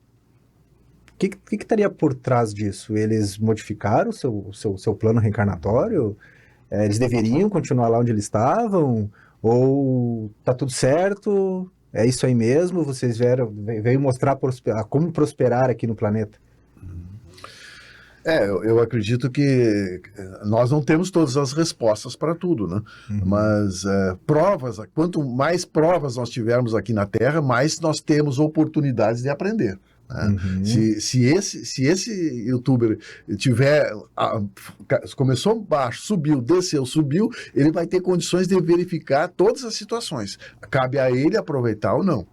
o que estaria por trás disso? Eles modificaram o seu plano reencarnatório? Eles deveriam continuar lá onde eles estavam? Ou tá tudo certo? É isso aí mesmo? Vocês veio mostrar como prosperar aqui no planeta? Eu acredito que nós não temos todas as respostas para tudo, né? Mas provas, quanto mais provas nós tivermos aqui na Terra, mais nós temos oportunidades de aprender. Né? Se esse youtuber começou baixo, subiu, desceu, subiu, ele vai ter condições de verificar todas as situações. Cabe a ele aproveitar ou não.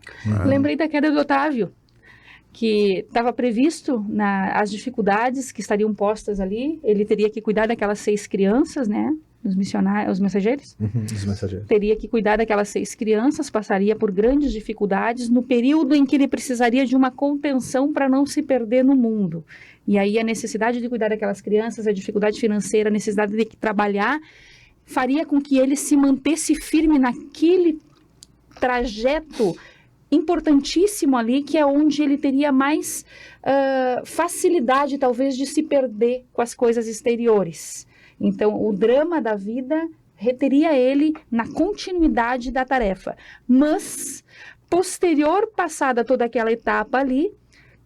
Lembrei da queda do Otávio, que estava previsto as dificuldades que estariam postas ali. Ele teria que cuidar daquelas 6 crianças, né? Os mensageiros. Os mensageiros. Teria que cuidar daquelas 6 crianças, passaria por grandes dificuldades no período em que ele precisaria de uma contenção para não se perder no mundo. E aí a necessidade de cuidar daquelas crianças, a dificuldade financeira, a necessidade de trabalhar, faria com que ele se mantesse firme naquele trajeto importantíssimo ali, que é onde ele teria mais facilidade, talvez, de se perder com as coisas exteriores. Então, o drama da vida reteria ele na continuidade da tarefa. Mas, passada toda aquela etapa ali,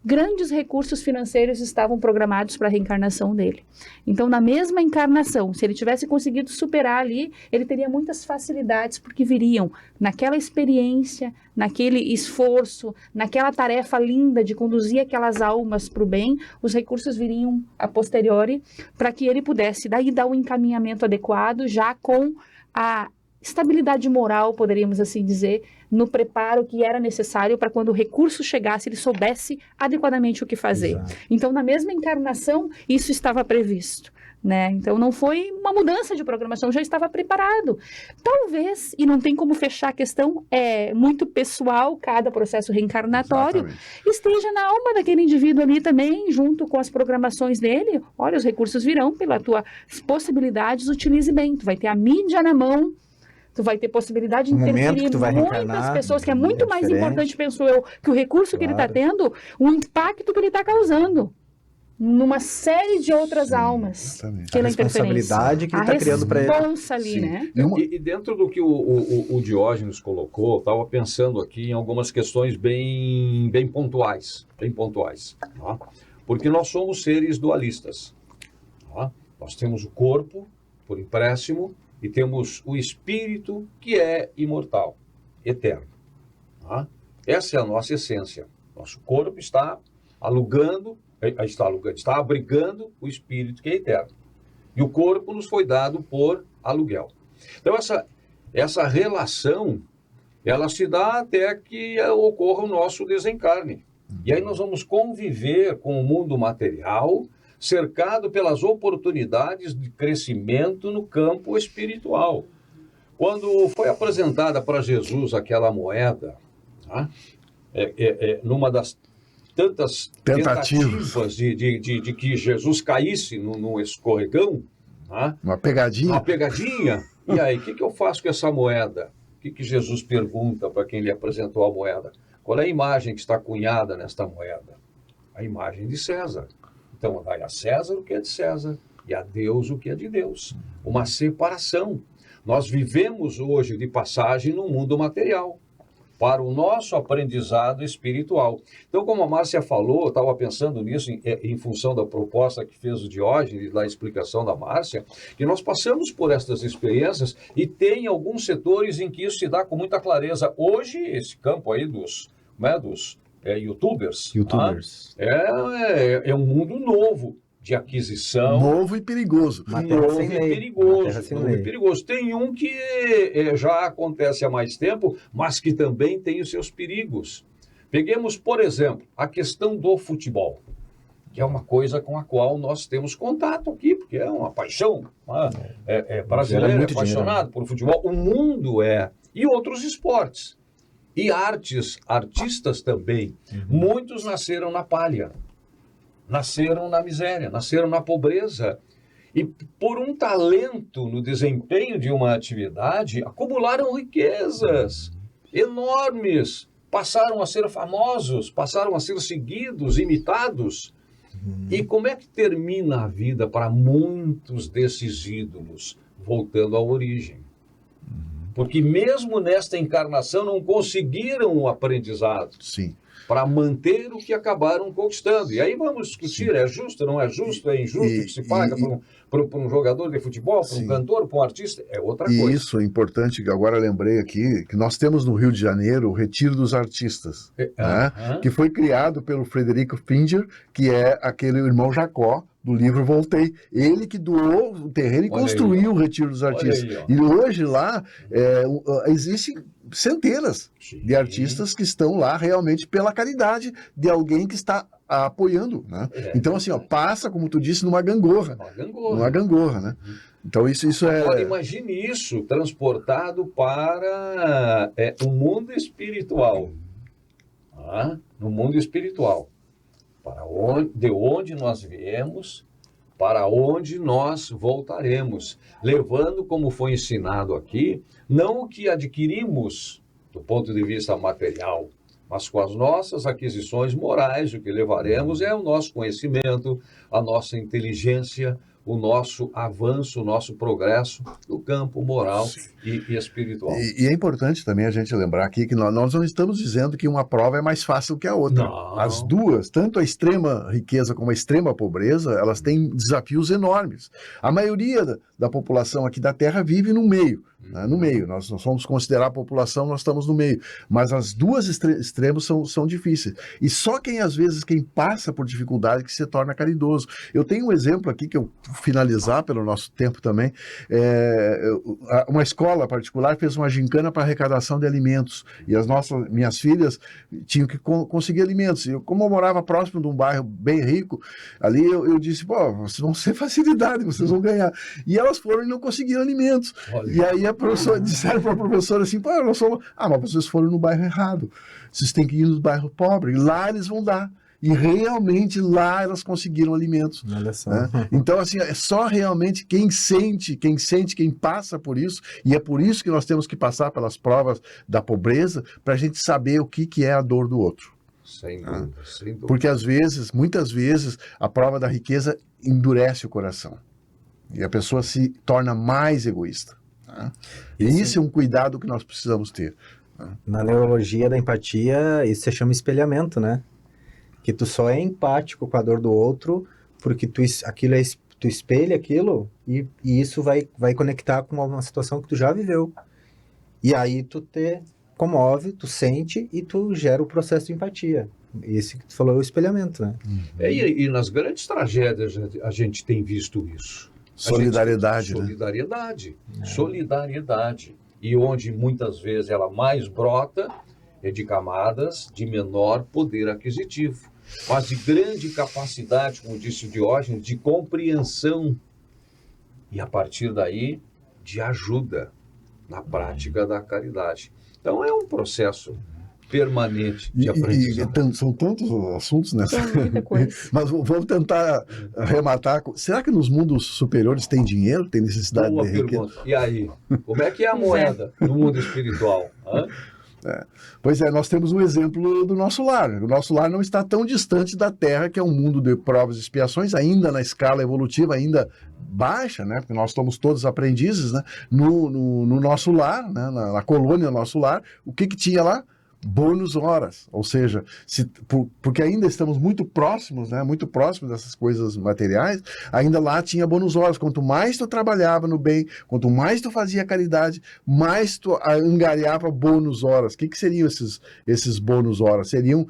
grandes recursos financeiros estavam programados para a reencarnação dele. Então, na mesma encarnação, se ele tivesse conseguido superar ali, ele teria muitas facilidades, porque viriam naquela experiência, naquele esforço, naquela tarefa linda de conduzir aquelas almas para o bem, os recursos viriam a posteriori para que ele pudesse daí dar um encaminhamento adequado, já com a estabilidade moral, poderíamos assim dizer, no preparo que era necessário para quando o recurso chegasse, ele soubesse adequadamente o que fazer. Exato. Então, na mesma encarnação, isso estava previsto. Né? Então, não foi uma mudança de programação, já estava preparado. Talvez, e não tem como fechar a questão, é muito pessoal, cada processo reencarnatório, esteja na alma daquele indivíduo ali também, junto com as programações dele. Olha, os recursos virão pelas tuas possibilidades, utilize bem. Tu vai ter a mídia na mão, tu vai ter possibilidade de interferir muitas pessoas, que é muito mais importante, penso eu, que o recurso que ele está tendo, o impacto que ele está causando numa série de outras almas. Pela a responsabilidade que ele está criando para ele. A responsa ali, né? E dentro do que o Diógenes colocou, eu estava pensando aqui em algumas questões bem pontuais. Tá? Porque nós somos seres dualistas. Tá? Nós temos o corpo, por empréstimo, e temos o espírito, que é imortal, eterno. Tá? Essa é a nossa essência. Nosso corpo está abrigando o espírito, que é eterno. E o corpo nos foi dado por aluguel. Então, essa relação, ela se dá até que ocorra o nosso desencarne. E aí nós vamos conviver com o mundo material, cercado pelas oportunidades de crescimento no campo espiritual. Quando foi apresentada para Jesus aquela moeda, tá? numa das tantas tentativas de que Jesus caísse num escorregão, né? Uma pegadinha. E aí, o que eu faço com essa moeda? O que Jesus pergunta para quem lhe apresentou a moeda? Qual é a imagem que está cunhada nesta moeda? A imagem de César. Então, dai a César o que é de César e a Deus o que é de Deus. Uma separação. Nós vivemos hoje de passagem no mundo material, para o nosso aprendizado espiritual. Então, como a Márcia falou, eu estava pensando nisso em função da proposta que fez o Diógenes, da explicação da Márcia, que nós passamos por estas experiências e tem alguns setores em que isso se dá com muita clareza. Hoje, esse campo aí dos youtubers, é um mundo novo de aquisição. Novo e perigoso. Novo e perigoso. Tem um que já acontece há mais tempo, mas que também tem os seus perigos. Peguemos, por exemplo, a questão do futebol, que é uma coisa com a qual nós temos contato aqui, porque é uma paixão. Brasileiro é apaixonado por futebol. O mundo e outros esportes. E artistas também. Muitos nasceram na palha. Nasceram na miséria, nasceram na pobreza. E por um talento no desempenho de uma atividade, acumularam riquezas enormes. Passaram a ser famosos, passaram a ser seguidos, imitados. E como é que termina a vida para muitos desses ídolos? Voltando à origem. Porque mesmo nesta encarnação não conseguiram o aprendizado. Sim. Para manter o que acabaram conquistando. E aí vamos discutir, é justo, não é justo, é injusto que se paga por um jogador de futebol, por um cantor, por um artista, é outra coisa. E isso é importante, que agora lembrei aqui, que nós temos no Rio de Janeiro o Retiro dos Artistas, né? Que foi criado pelo Frederico Finger, que é aquele irmão Jacó, do livro Voltei. Ele que doou o terreno e construiu o Retiro dos Artistas. E hoje lá existem centenas de artistas que estão lá realmente pela caridade de alguém que está apoiando, né? Então, assim, passa, como tu disse, numa gangorra. Numa gangorra, né? Então, isso é... Agora, imagine isso transportado para o mundo espiritual. No mundo espiritual. De onde nós viemos, para onde nós voltaremos, levando, como foi ensinado aqui, não o que adquirimos do ponto de vista material, mas com as nossas aquisições morais, o que levaremos é o nosso conhecimento, a nossa inteligência, o nosso avanço, o nosso progresso no campo moral e espiritual. E é importante também a gente lembrar aqui que nós não estamos dizendo que uma prova é mais fácil que a outra. Não. As duas, tanto a extrema riqueza como a extrema pobreza, elas têm desafios enormes. A maioria da população aqui da Terra vive no meio. No meio, nós vamos considerar a população, nós estamos no meio, mas as duas extremos são difíceis, e só às vezes quem passa por dificuldade que se torna caridoso. Eu tenho um exemplo aqui que eu finalizar pelo nosso tempo também. Uma escola particular fez uma gincana para arrecadação de alimentos, e minhas filhas tinham que conseguir alimentos, e como eu morava próximo de um bairro bem rico, ali eu disse, vocês vão ter facilidade, vocês vão ganhar, e elas foram e não conseguiram alimentos. Olha. E aí a professora disseram para a professora assim, mas vocês foram no bairro errado, vocês têm que ir no bairro pobre, lá eles vão dar. E realmente lá elas conseguiram alimentos. Olha só. Né? Então, assim, é só realmente quem sente, quem passa por isso, e é por isso que nós temos que passar pelas provas da pobreza, para a gente saber o que é a dor do outro. Sem dúvida, sem dúvida. Porque muitas vezes, a prova da riqueza endurece o coração. E a pessoa se torna mais egoísta. E isso é um cuidado que nós precisamos ter. Na neurologia da empatia, isso se chama espelhamento, né? Que tu só é empático com a dor do outro porque tu espelha aquilo e isso vai conectar com uma situação que tu já viveu. E aí tu te comove, tu sente e tu gera o processo de empatia. Esse que tu falou é o espelhamento, né? E nas grandes tragédias a gente tem visto isso. Solidariedade, né? Solidariedade. E onde muitas vezes ela mais brota é de camadas de menor poder aquisitivo, mas de grande capacidade, como disse o Diógenes, de compreensão e a partir daí de ajuda na prática da caridade. Então é um processo permanente de aprendizado. São tantos assuntos nessa. É muita coisa. Mas vamos tentar arrematar. Será que nos mundos superiores tem dinheiro? Tem necessidade Boa de riqueza? pergunta. E aí? Como é que é a moeda no mundo espiritual? Hã? Pois é, nós temos um exemplo do nosso lar. O nosso lar não está tão distante da Terra, que é um mundo de provas e expiações, ainda na escala evolutiva, ainda baixa, né? Porque nós somos todos aprendizes, né? No nosso lar, né? Na colônia do nosso lar, o que tinha lá? Bônus horas, ou seja, porque ainda estamos muito próximos, né, muito próximos dessas coisas materiais, ainda lá tinha bônus horas. Quanto mais tu trabalhava no bem, quanto mais tu fazia caridade, mais tu angariava bônus horas. O que seriam esses bônus horas? Seriam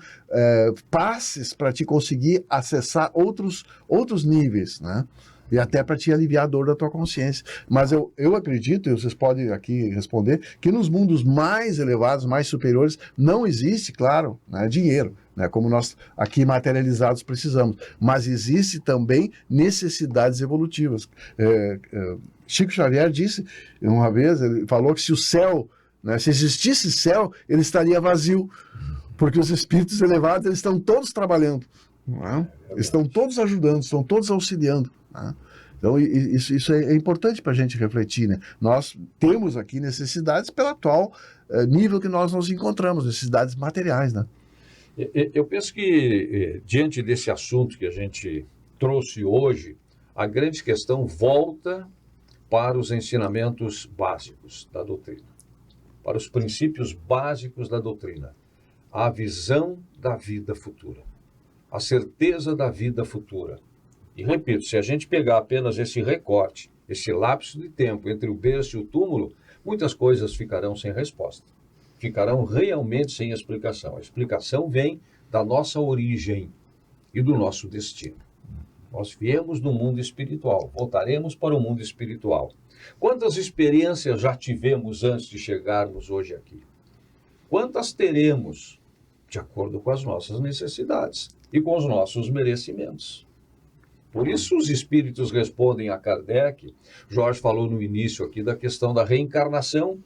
passes para te conseguir acessar outros níveis, né? E até para te aliviar a dor da tua consciência. Mas eu acredito, e vocês podem aqui responder, que nos mundos mais elevados, mais superiores, não existe, claro, né, dinheiro, né, como nós aqui materializados precisamos. Mas existe também necessidades evolutivas. Chico Xavier disse, uma vez, ele falou que se o céu, né, se existisse céu, ele estaria vazio, porque os espíritos elevados eles estão todos trabalhando, né? Estão todos ajudando, estão todos auxiliando. Então isso é importante para a gente refletir, né? Nós temos aqui necessidades pelo atual nível que nós nos encontramos, necessidades materiais, né? Eu penso que diante desse assunto que a gente trouxe hoje, a grande questão volta para os ensinamentos básicos da doutrina, para os princípios básicos da doutrina, a visão da vida futura, a certeza da vida futura. E repito, se a gente pegar apenas esse recorte, esse lapso de tempo entre o berço e o túmulo, muitas coisas ficarão sem resposta. Ficarão realmente sem explicação. A explicação vem da nossa origem e do nosso destino. Nós viemos do mundo espiritual, voltaremos para o mundo espiritual. Quantas experiências já tivemos antes de chegarmos hoje aqui? Quantas teremos, de acordo com as nossas necessidades e com os nossos merecimentos? Por isso os espíritos respondem a Kardec. Jorge falou no início aqui da questão da reencarnação,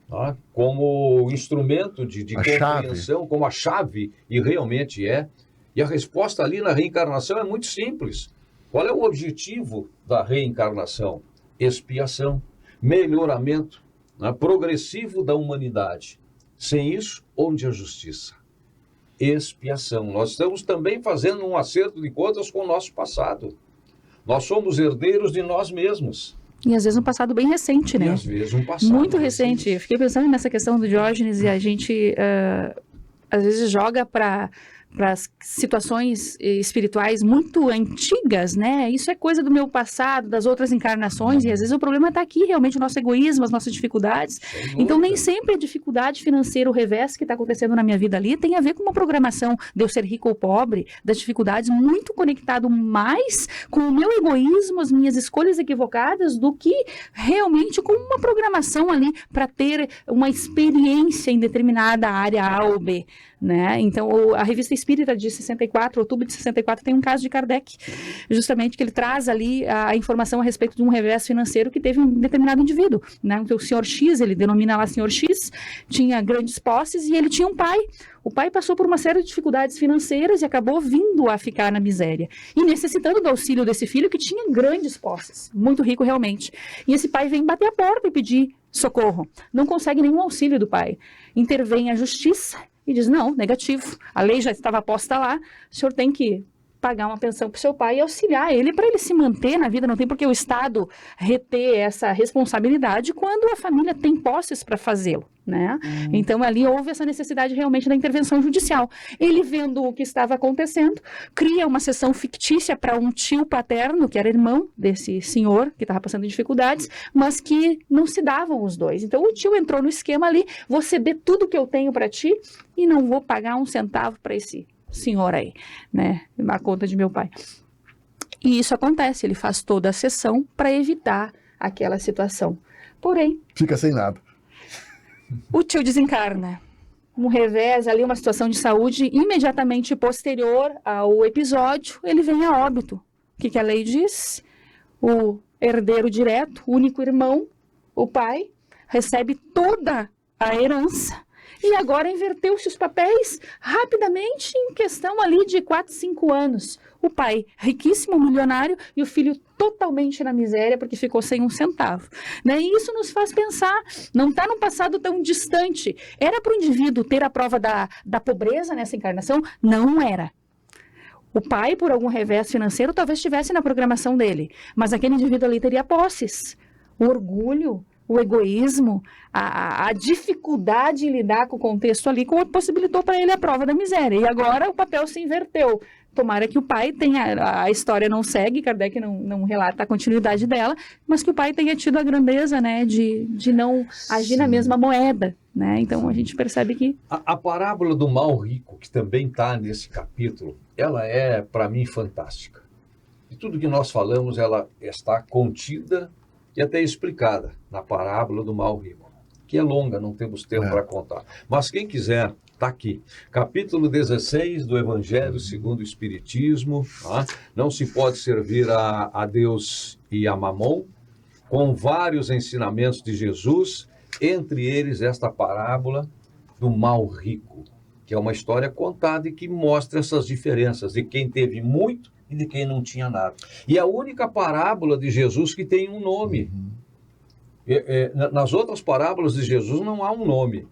tá? Como instrumento de compreensão, como a chave, e realmente é. E a resposta ali na reencarnação é muito simples. Qual é o objetivo da reencarnação? Expiação, melhoramento, né, progressivo da humanidade. Sem isso, onde a justiça? Expiação. Nós estamos também fazendo um acerto de contas com o nosso passado. Nós somos herdeiros de nós mesmos. E às vezes um passado bem recente, né? E às vezes um passado muito recente. Eu fiquei pensando nessa questão do Diógenes e a gente às vezes joga para as situações espirituais muito antigas, né? Isso é coisa do meu passado, das outras encarnações, e às vezes o problema está aqui, realmente, o nosso egoísmo, as nossas dificuldades. Então, nem sempre a dificuldade financeira, o revés que está acontecendo na minha vida ali, tem a ver com uma programação de eu ser rico ou pobre, das dificuldades, muito conectado mais com o meu egoísmo, as minhas escolhas equivocadas, do que realmente com uma programação ali para ter uma experiência em determinada área A ou B, né? Então, a Revista Espírita de 64, outubro de 64, tem um caso de Kardec, justamente que ele traz ali a informação a respeito de um revés financeiro que teve um determinado indivíduo, né? Então, o senhor X, ele denomina lá senhor X, tinha grandes posses e ele tinha um pai. O pai passou por uma série de dificuldades financeiras e acabou vindo a ficar na miséria e necessitando do auxílio desse filho que tinha grandes posses, muito rico realmente. E esse pai vem bater a porta e pedir socorro. Não consegue nenhum auxílio do pai. Intervém a justiça e diz, não, negativo, a lei já estava posta lá, o senhor tem que pagar uma pensão para o seu pai e auxiliar ele para ele se manter na vida. Não tem por que o Estado reter essa responsabilidade quando a família tem posses para fazê-lo, né? Então, ali houve essa necessidade realmente da intervenção judicial. Ele, vendo o que estava acontecendo, cria uma sessão fictícia para um tio paterno, que era irmão desse senhor, que estava passando dificuldades, mas que não se davam os dois. Então, o tio entrou no esquema ali, vou ceder tudo que eu tenho para ti e não vou pagar um centavo para esse senhor aí, né, na conta de meu pai. E isso acontece, ele faz toda a sessão para evitar aquela situação. Porém, fica sem nada. O tio desencarna. Um revés ali, uma situação de saúde imediatamente posterior ao episódio, ele vem a óbito. O que a lei diz? O herdeiro direto, o único irmão, o pai, recebe toda a herança. E E agora inverteu-se os papéis rapidamente em questão ali de 4, 5 anos. O pai riquíssimo, milionário, e o filho totalmente na miséria porque ficou sem um centavo. Né? E isso nos faz pensar, não está num passado tão distante. Era para o indivíduo ter a prova da pobreza nessa encarnação? Não era. O pai, por algum revés financeiro, talvez estivesse na programação dele, mas aquele indivíduo ali teria posses. O orgulho, o egoísmo, a dificuldade em lidar com o contexto ali possibilitou para ele a prova da miséria. E agora o papel se inverteu. Tomara que o pai tenha, a história não segue, Kardec não relata a continuidade dela, mas que o pai tenha tido a grandeza, né, de não agir na mesma moeda, né? Então a gente percebe que... A parábola do mal rico, que também está nesse capítulo, ela é, para mim, fantástica. E tudo que nós falamos, ela está contida e até explicada na parábola do mal rico, que é longa, não temos tempo para contar. Mas quem quiser... Está aqui, capítulo 16 do Evangelho segundo o Espiritismo. Tá? Não se pode servir a Deus e a Mamon, com vários ensinamentos de Jesus, entre eles esta parábola do mal rico, que é uma história contada e que mostra essas diferenças de quem teve muito e de quem não tinha nada. E é a única parábola de Jesus que tem um nome. Nas outras parábolas de Jesus não há um nome.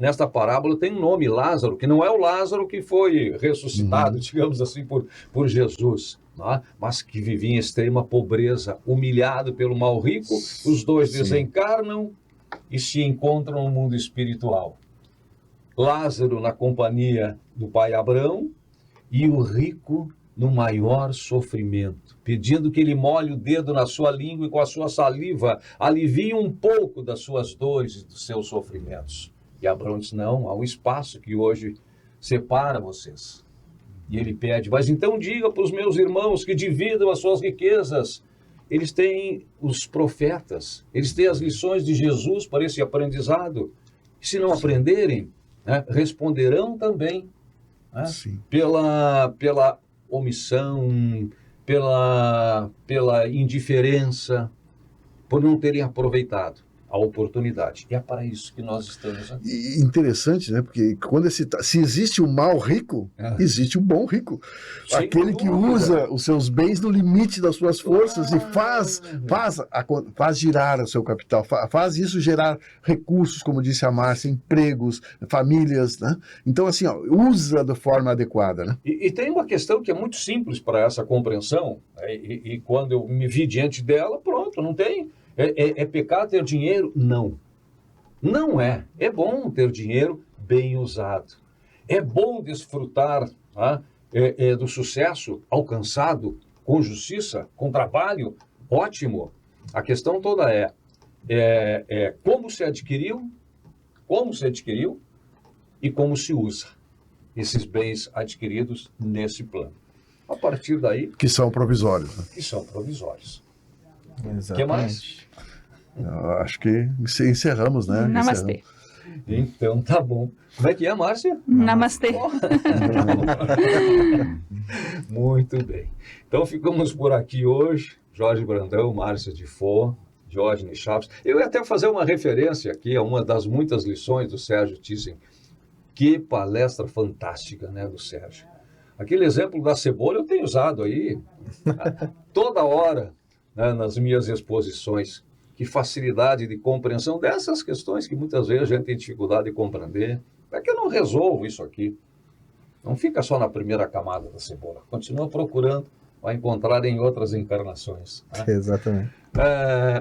Nesta parábola tem um nome, Lázaro, que não é o Lázaro que foi ressuscitado, digamos assim, por Jesus, né? Mas que vivia em extrema pobreza, humilhado pelo mal rico. Os dois desencarnam e se encontram no mundo espiritual. Lázaro na companhia do pai Abrão e o rico no maior sofrimento, pedindo que ele molhe o dedo na sua língua e com a sua saliva alivie um pouco das suas dores e dos seus sofrimentos. E Abraão diz, não, há um espaço que hoje separa vocês. E ele pede, mas então diga para os meus irmãos que dividam as suas riquezas. Eles têm os profetas, eles têm as lições de Jesus para esse aprendizado. E se não aprenderem, né, responderão também, né, pela omissão, pela indiferença, por não terem aproveitado a oportunidade. E é para isso que nós estamos aqui. E interessante, né? Porque quando se existe o mal rico, existe o bom rico. Sem aquele que usa os seus bens no limite das suas forças e faz girar o seu capital, faz isso gerar recursos, como disse a Márcia, empregos, famílias, né? Então, assim, ó, usa de forma adequada, né? E tem uma questão que é muito simples para essa compreensão, e quando eu me vi diante dela, pronto, não tem... É pecado ter dinheiro? Não. Não é. É bom ter dinheiro bem usado. É bom desfrutar do sucesso alcançado com justiça, com trabalho. Ótimo. A questão toda é como se adquiriu e como se usa esses bens adquiridos nesse plano. A partir daí... Que são provisórios. Né? Que são provisórios. O que mais? Eu acho que encerramos, né? Namastê. Então, tá bom. Como é que é, Márcia? Namastê. Muito bem. Então, ficamos por aqui hoje. Jorge Brandão, Márcia de Fo, Diógenes Chaves. Eu ia até fazer uma referência aqui a uma das muitas lições do Sérgio Thyssen. Que palestra fantástica, né, do Sérgio. Aquele exemplo da cebola eu tenho usado aí toda hora, né, nas minhas exposições. Que facilidade de compreensão dessas questões que muitas vezes a gente tem dificuldade de compreender. É que eu não resolvo isso aqui. Não fica só na primeira camada da cebola. Continua procurando, vai encontrar em outras encarnações. Né? Exatamente.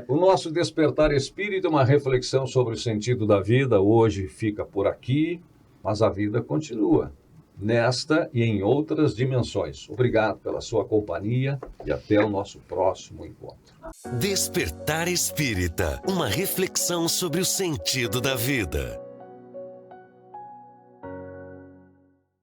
O nosso Despertar Espírita, uma reflexão sobre o sentido da vida, hoje fica por aqui, mas a vida continua. Nesta e em outras dimensões. Obrigado pela sua companhia e até o nosso próximo encontro. Despertar Espírita, uma reflexão sobre o sentido da vida.